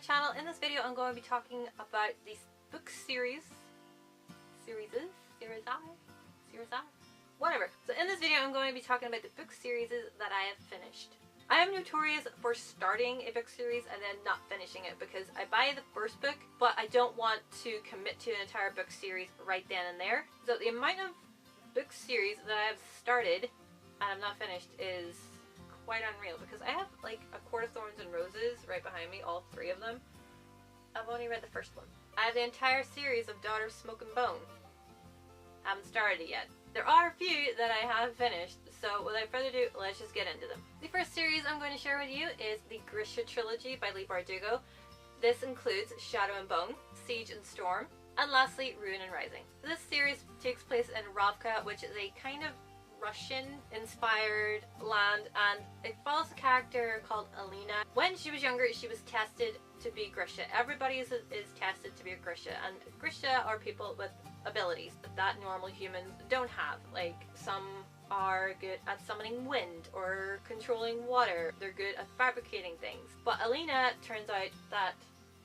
channel. In this video I'm going to be talking about these book series, whatever. So in this video I'm going to be talking about the book series that I have finished. I am notorious for starting a book series and then not finishing it because I buy the first book but I don't want to commit to an entire book series right then and there. So the amount of book series that I have started and I'm not finished is quite unreal because I have like A Court of Thorns and Roses right behind me, all three of them. I've only read the first one. I have the entire series of Daughters Smoke and Bone. Haven't started it yet. There are a few that I have finished, so without further ado, let's just get into them. The first series I'm going to share with you is the Grisha Trilogy by Leigh Bardugo. This includes Shadow and Bone, Siege and Storm, and lastly Ruin and Rising. This series takes place in Ravka, which is a kind of Russian-inspired land, and it follows a character called Alina. When she was younger, she was tested to be Grisha. Everybody is tested to be a Grisha, and Grisha are people with abilities that normal humans don't have. Like, some are good at summoning wind or controlling water. They're good at fabricating things. But Alina turns out that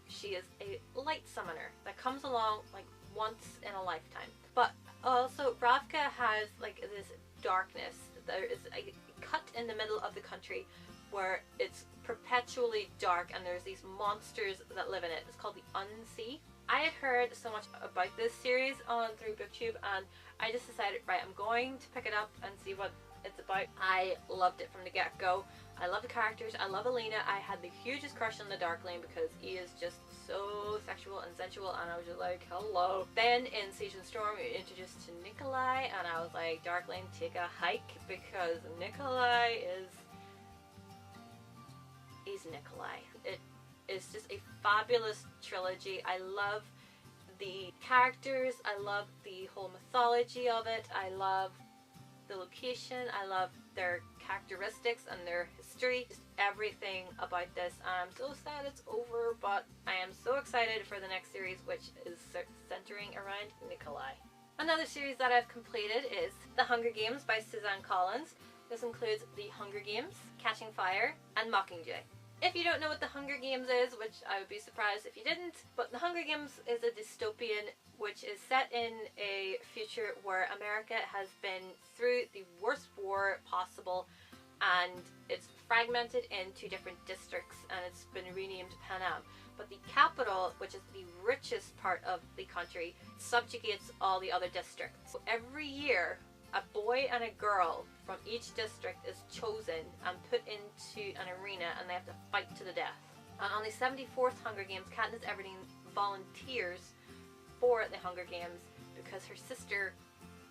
she is a light summoner that comes along like once in a lifetime. But also Ravka has like this darkness. There is a cut in the middle of the country where it's perpetually dark and there's these monsters that live in it. It's called the Unsea. I had heard so much about this series through BookTube and I just decided, right, I'm going to pick it up and see what it's about. I loved it from the get-go. I love the characters, I love Alina. I had the hugest crush on the Darkling because he is just so sexual and sensual and I was just like, hello. Then in Siege and Storm we introduced to Nikolai and I was like, Darkling, take a hike because Nikolai he's Nikolai. It is just a fabulous trilogy. I love the characters, I love the whole mythology of it, I love the location, I love their characteristics and their history, just everything about this. I'm so sad it's over, but I am so excited for the next series, which is centering around Nikolai. Another series that I've completed is The Hunger Games by Suzanne Collins. This includes The Hunger Games, Catching Fire, and Mockingjay. If you don't know what The Hunger Games is, which I would be surprised if you didn't, but The Hunger Games is a dystopian which is set in a future where America has been through the worst war possible and it's fragmented into different districts and it's been renamed Panam. But the capital, which is the richest part of the country, subjugates all the other districts. So every year a boy and a girl from each district is chosen and put into an arena and they have to fight to the death. And on the 74th Hunger Games, Katniss Everdeen volunteers for the Hunger Games because her sister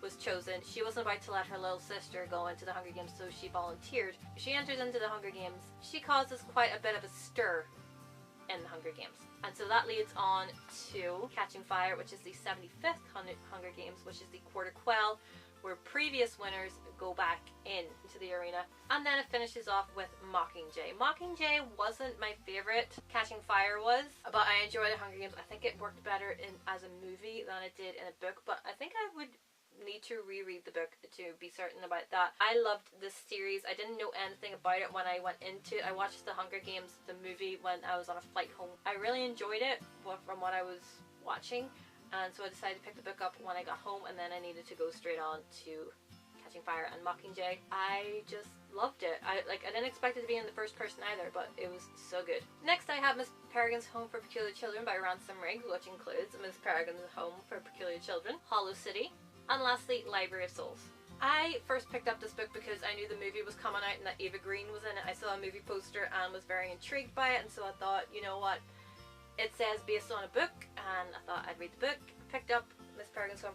was chosen. She wasn't about to let her little sister go into the Hunger Games, so she volunteered. She enters into the Hunger Games. She causes quite a bit of a stir in the Hunger Games. And so that leads on to Catching Fire, which is the 75th Hunger Games, which is the Quarter Quell, where previous winners go back into the arena. And then it finishes off with Mockingjay. Mockingjay wasn't my favorite. Catching Fire was, but I enjoyed the Hunger Games. I think it worked better as a movie than it did in a book, but I think I would need to reread the book to be certain about that. I loved this series. I didn't know anything about it when I went into it. I watched the Hunger Games, the movie, when I was on a flight home. I really enjoyed it from what I was watching. And so I decided to pick the book up when I got home, and then I needed to go straight on to Catching Fire and Mockingjay. I just loved it. I didn't expect it to be in the first person either, but it was so good. Next I have Miss Peregrine's Home for Peculiar Children by Ransom Riggs, which includes Miss Peregrine's Home for Peculiar Children, Hollow City, and lastly Library of Souls. I first picked up this book because I knew the movie was coming out and that Eva Green was in it. I saw a movie poster and was very intrigued by it, and so I thought, you know what, it says based on a book, and I thought I'd read the book. Picked up Miss Peregrine's Home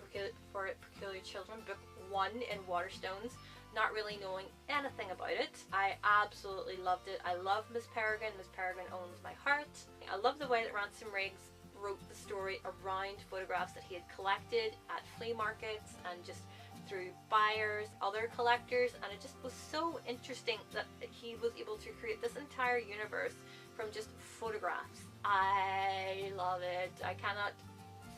for Peculiar Children, book 1 in Waterstones, not really knowing anything about it. I absolutely loved it. I love Miss Peregrine. Miss Peregrine owns my heart. I love the way that Ransom Riggs wrote the story around photographs that he had collected at flea markets and just through buyers, other collectors, and it just was so interesting that he was able to create this entire universe from just photographs. I love it. I cannot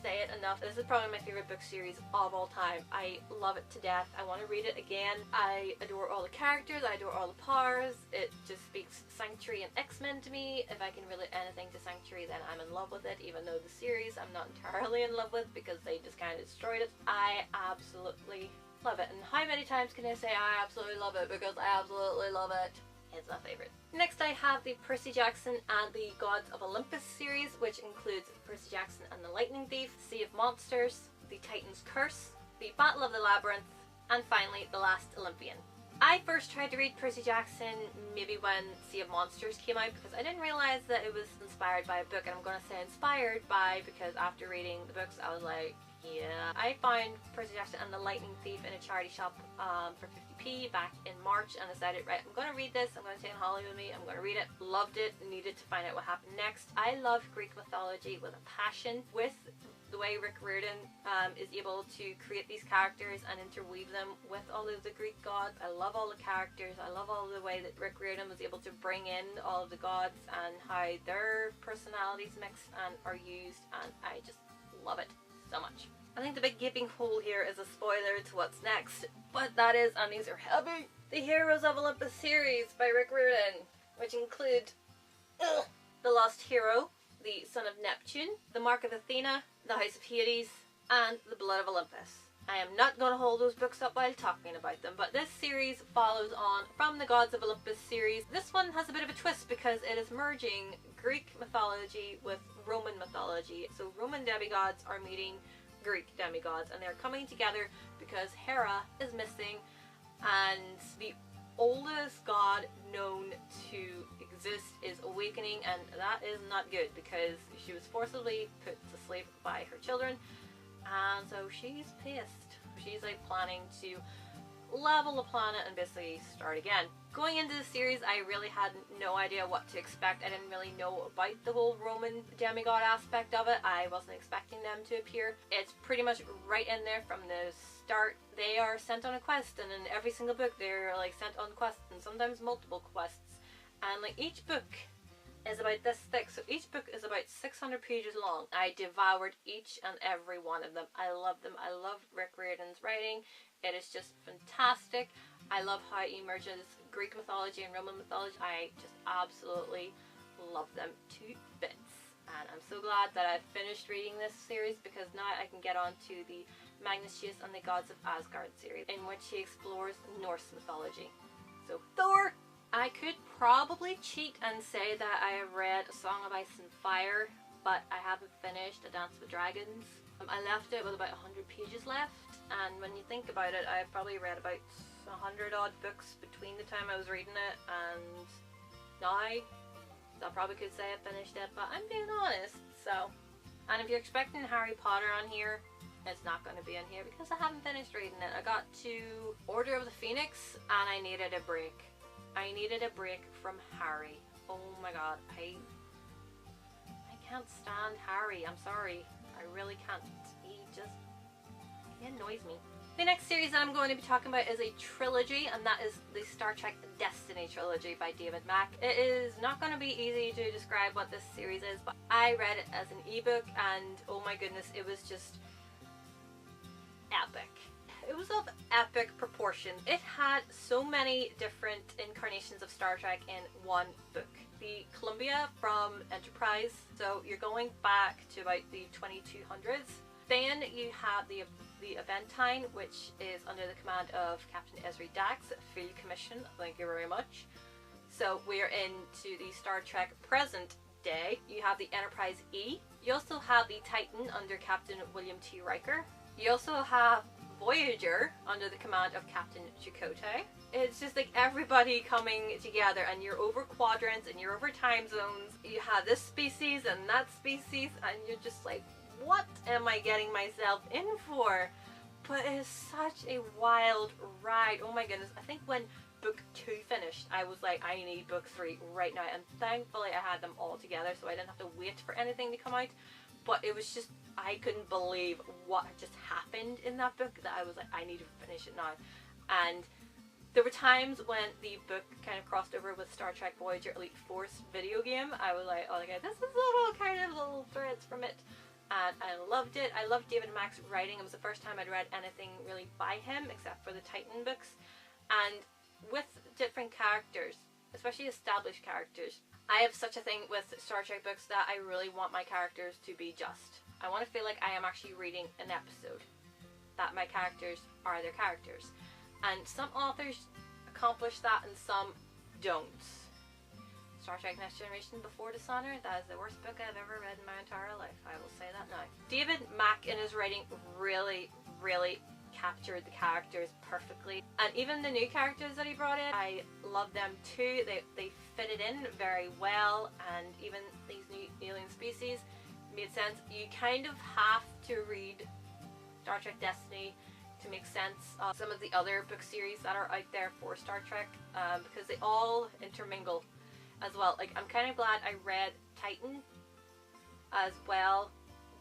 say it enough. This is probably my favorite book series of all time. I love it to death. I want to read it again. I adore all the characters. I adore all the powers. It just speaks Sanctuary and X-Men to me. If I can relate anything to Sanctuary, then I'm in love with it, even though the series I'm not entirely in love with because they just kind of destroyed it. I absolutely love it. And how many times can I say I absolutely love it, because I absolutely love it. It's my favorite. Next I have the Percy Jackson and the Gods of Olympus series, which includes Percy Jackson and the Lightning Thief, Sea of Monsters, the Titan's Curse, the Battle of the Labyrinth, and finally The Last Olympian. I first tried to read Percy Jackson maybe when Sea of Monsters came out, because I didn't realise that it was inspired by a book, and I'm going to say inspired by because after reading the books I was like, yeah. I found Percy Jackson and the Lightning Thief in a charity shop for 50p back in March and decided, right, I'm going to read this, I'm going to take it Holly with me, I'm going to read it. Loved it, needed to find out what happened next. I love Greek mythology with a passion. With the way Rick Riordan is able to create these characters and interweave them with all of the Greek gods. I love all the characters. I love all the way that Rick Riordan was able to bring in all of the gods and how their personalities mix and are used, and I just love it so much. I think the big gaping hole here is a spoiler to what's next, but that is, and these are heavy, the Heroes of Olympus series by Rick Riordan, which include The Lost Hero, the Son of Neptune, The Mark of Athena, The House of Hades, and The Blood of Olympus. I am not going to hold those books up while talking about them, but this series follows on from the Gods of Olympus series. This one has a bit of a twist because it is merging Greek mythology with Roman mythology. So Roman demigods are meeting Greek demigods, and they're coming together because Hera is missing, and the oldest god known to exist is awakening, and that is not good because she was forcibly put to sleep by her children, and so she's pissed. She's like planning to level the planet and basically start again. Going into the series, I really had no idea what to expect. I didn't really know about the whole Roman demigod aspect of it. I wasn't expecting them to appear. It's pretty much right in there from the start. They are sent on a quest, and in every single book they're like sent on quests, and sometimes multiple quests. And like each book is about this thick, so each book is about 600 pages long. I devoured each and every one of them. I love them. I love Rick Riordan's writing. It is just fantastic. I love how he merges Greek mythology and Roman mythology. I just absolutely love them to bits. And I'm so glad that I've finished reading this series, because now I can get on to the Magnus and the Gods of Asgard series, in which he explores Norse mythology. So Thor! I could probably cheat and say that I have read A Song of Ice and Fire, but I haven't finished A Dance with Dragons. I left it with about 100 pages left, and when you think about it, I've probably read about 100 odd books between the time I was reading it and now. So I probably could say I finished it, but I'm being honest, so. And if you're expecting Harry Potter on here, it's not going to be on here because I haven't finished reading it. I got to Order of the Phoenix and I needed a break. I needed a break from Harry. Oh my god, I can't stand Harry. I'm sorry. I really can't. He annoys me. The next series that I'm going to be talking about is a trilogy, and that is the Star Trek Destiny trilogy by David Mack. It is not going to be easy to describe what this series is, but I read it as an ebook, and oh my goodness, it was just epic. It was of epic proportions. It had so many different incarnations of Star Trek in one book. The Columbia from Enterprise, so you're going back to about the 2200s. Then you have the Aventine, which is under the command of Captain Ezri Dax, Field Commission, thank you very much. So we're into the Star Trek present day. You have the Enterprise E. You also have the Titan under Captain William T. Riker. You also have Voyager under the command of Captain Chakotay. It's just like everybody coming together, and you're over quadrants and you're over time zones. You have this species and that species, and you're just like, what am I getting myself in for? But it is such a wild ride. Oh my goodness. I think when book 2 finished, I was like, I need book 3 right now. And thankfully I had them all together, so I didn't have to wait for anything to come out. But it was just, I couldn't believe what just happened in that book, that I was like, I need to finish it now. And there were times when the book kind of crossed over with Star Trek Voyager Elite Force video game. I was like, oh my god, this is little kind of little threads from it. and I loved it. I loved David Mack's writing. It was the first time I'd read anything really by him except for the Titan books. And with different characters, especially established characters, I have such a thing with Star Trek books that I really want my characters to be just. I want to feel like I am actually reading an episode, that my characters are their characters. And some authors accomplish that and some don't. Star Trek Next Generation Before Dishonor, that is the worst book I've ever read in my entire life. I will say that now. David Mack in his writing really, really captured the characters perfectly. And even the new characters that he brought in, I love them too. They fitted in very well, and even these new alien species made sense. You kind of have to read Star Trek Destiny to make sense of some of the other book series that are out there for Star Trek, because they all intermingle as well. Like, I'm kind of glad I read Titan as well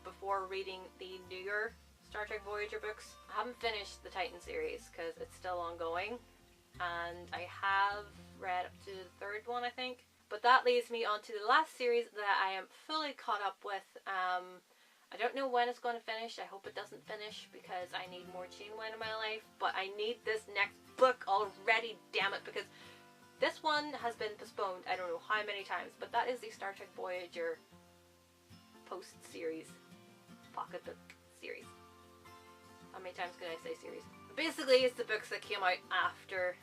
before reading the newer Star Trek Voyager books. I haven't finished the Titan series because it's still ongoing, and I have read up to the third one, I think. But that leads me on to the last series that I am fully caught up with. I don't know when it's going to finish. I hope it doesn't finish because I need more Janeway in my life, but I need this next book already, damn it, because this one has been postponed I don't know how many times, but that is the Star Trek Voyager post-series, pocketbook series. How many times can I say series? Basically, it's the books that came out after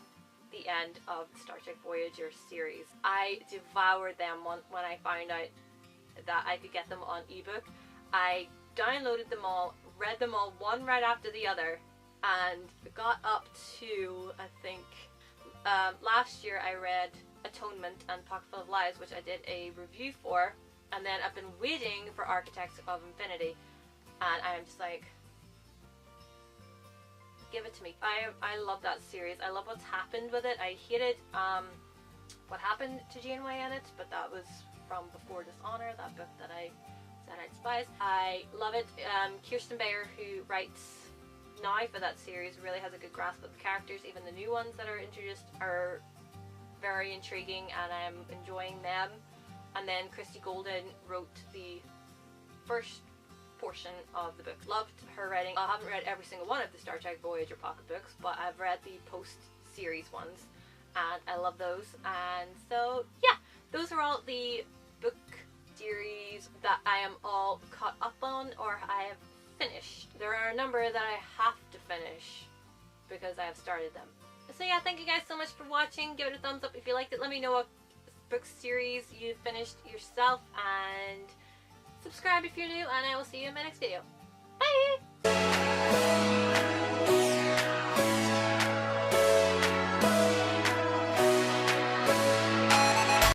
the end of the Star Trek Voyager series. I devoured them when I found out that I could get them on ebook. I downloaded them all, read them all one right after the other, and got up to, I think, last year I read Atonement and Pocketful of Lies, which I did a review for, and then I've been waiting for Architects of Infinity, and I'm just like, give it to me. I love that series. I love what's happened with it. I hated what happened to Janeway in it, but that was from Before Dishonor, that book that I said I'd despise. I love it. Kirsten Beyer, who writes now for that series, really has a good grasp of the characters. Even the new ones that are introduced are very intriguing, and I'm enjoying them. And then Christy Golden wrote the first portion of the book. Loved her writing. I haven't read every single one of the Star Trek Voyager pocket books, but I've read the post-series ones, and I love those. And so, yeah, those are all the book series that I am all caught up on, or I have finished. There are a number that I have to finish because I have started them. So yeah, thank you guys so much for watching. Give it a thumbs up if you liked it. Let me know what book series you finished yourself, and subscribe if you're new, and I will see you in my next video. Bye!